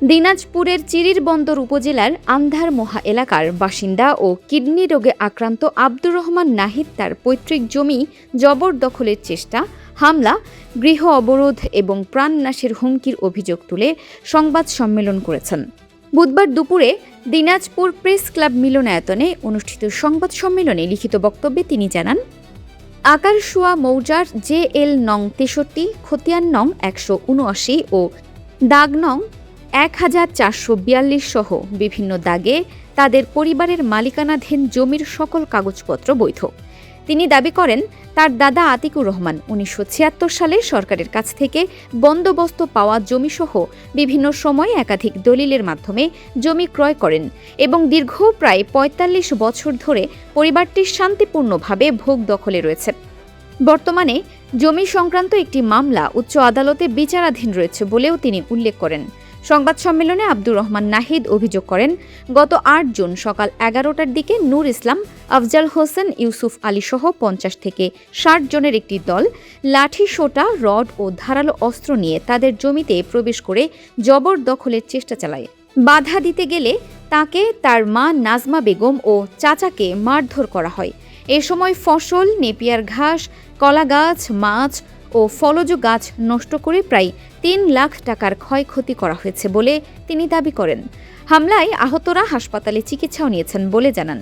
দিনাজপুরের চিরিরবন্দর উপজেলার আন্ধারমোহা এলাকার বাসিন্দা ও কিডনি রোগে আক্রান্ত আব্দুর রহমান নাহিদ তার পৈতৃক জমি জবরদখলের চেষ্টা, হামলা, গৃহ অবরোধ এবং প্রাণনাশের হুমকির অভিযোগ তুলে সংবাদ সম্মেলন করেছেন। বুধবার দুপুরে দিনাজপুর প্রেস ক্লাব মিলনায়তনে অনুষ্ঠিত সংবাদ সম্মেলনে লিখিত বক্তব্যে তিনি জানান, আকারশুয়া মৌজার JL নং 63, খতিয়ান নং 179 ও দাগ নং 1442 সহ বিভিন্ন দাগে তাদের পরিবারের মালিকানাধীন জমির সকল কাগজপত্র বৈধ। তিনি দাবি করেন, তার দাদা আতিকুর রহমান 1976 সালে সরকারের কাছ থেকে বন্দোবস্ত পাওয়া জমিসহ বিভিন্ন সময়ে একাধিক দলিলের মাধ্যমে জমি ক্রয় করেন এবং দীর্ঘ প্রায় ৪৫ বছর ধরে পরিবারটি শান্তিপূর্ণভাবে ভোগ দখলে রয়েছে। বর্তমানে জমি সংক্রান্ত একটি মামলা উচ্চ আদালতে বিচারাধীন রয়েছে বলেও তিনি উল্লেখ করেন। সংবাদ সম্মেলনে আব্দুর রহমান নাহিদ অভিযোগ করেন, গত ৮ জুন সকাল ১১টার দিকে নূর ইসলাম, আফজাল হোসেন, ইউসুফ আলী সহ ৫০ থেকে ৬০ জনের একটি দল লাঠি, সোঁটা, রড ও ধারালো অস্ত্র নিয়ে তাদের জমিতে প্রবেশ করে জবরদখলের চেষ্টা চালায়। বাধা দিতে গেলে তাকে, তার মা নাজমা বেগম ও চাচাকে মারধর করা হয়। এ সময় ফসল, নেপিয়ার ঘাস, কলা গাছ, মাছ ও ফলজ গাছ নষ্ট করে প্রায় ৩ লাখ টাকার ক্ষয়ক্ষতি করা হয়েছে বলে তিনি দাবি করেন। হামলায় আহতরা হাসপাতালে চিকিৎসাও নিয়েছেন বলে জানান।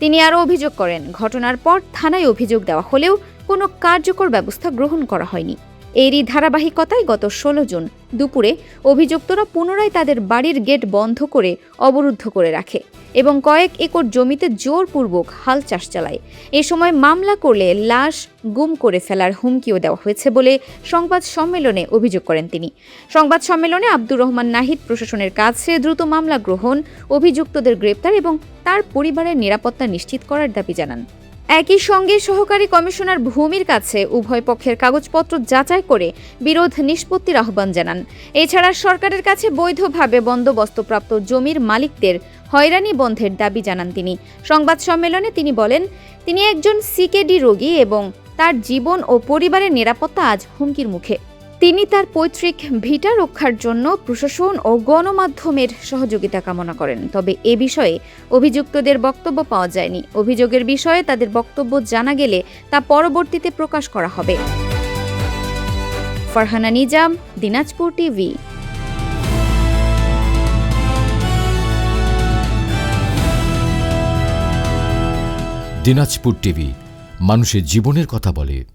তিনি আরও অভিযোগ করেন, ঘটনার পর থানায় অভিযোগ দেওয়া হলেও কোনো কার্যকর ব্যবস্থা গ্রহণ করা হয়নি। এরই ধারাবাহিকতায় গত ১৬ জুন দুপুরে অভিযুক্তরা পুনরায় তাদের বাড়ির গেট বন্ধ করে অবরুদ্ধ করে রাখে এবং কয়েক একর জমিতে জোরপূর্বক হাল চাষ চালায়। এ সময় মামলা করলে লাশ গুম করে ফেলার হুমকিও দেওয়া হয়েছে বলে সংবাদ সম্মেলনে অভিযোগ করেন তিনি। সংবাদ সম্মেলনে আব্দুর রহমান নাহিদ প্রশাসনের কাছে দ্রুত মামলা গ্রহণ, অভিযুক্তদের গ্রেপ্তার এবং তার পরিবারের নিরাপত্তা নিশ্চিত করার দাবি জানান। একই সঙ্গে সহকারী কমিশনার ভূমির কাছে উভয় পক্ষের কাগজপত্র যাচাই করে বিরোধ নিষ্পত্তির আহ্বান জানান। এছাড়া সরকারের কাছে বৈধভাবে বন্দোবস্তপ্রাপ্ত জমির মালিকদের হয়রানি বন্ধের দাবি জানান তিনি। সংবাদ সম্মেলনে তিনি বলেন, তিনি একজন CKD রোগী এবং তার জীবন ও পরিবারের নিরাপত্তা আজ হুমকির মুখে। তিনি তার পৈতৃক ভিটা রক্ষার জন্য প্রশাসন ও গণমাধ্যমের সহযোগিতা কামনা করেন। তবে এ বিষয়ে অভিযুক্তদের বক্তব্য পাওয়া যায়নি। অভিযোগের বিষয়ে তাদের বক্তব্য জানা গেলে তা পরবর্তীতে প্রকাশ করা হবে। ফারহানা নিজাম, দিনাজপুর টিভি। দিনাজপুর টিভি, মানুষের জীবনের কথা বলে।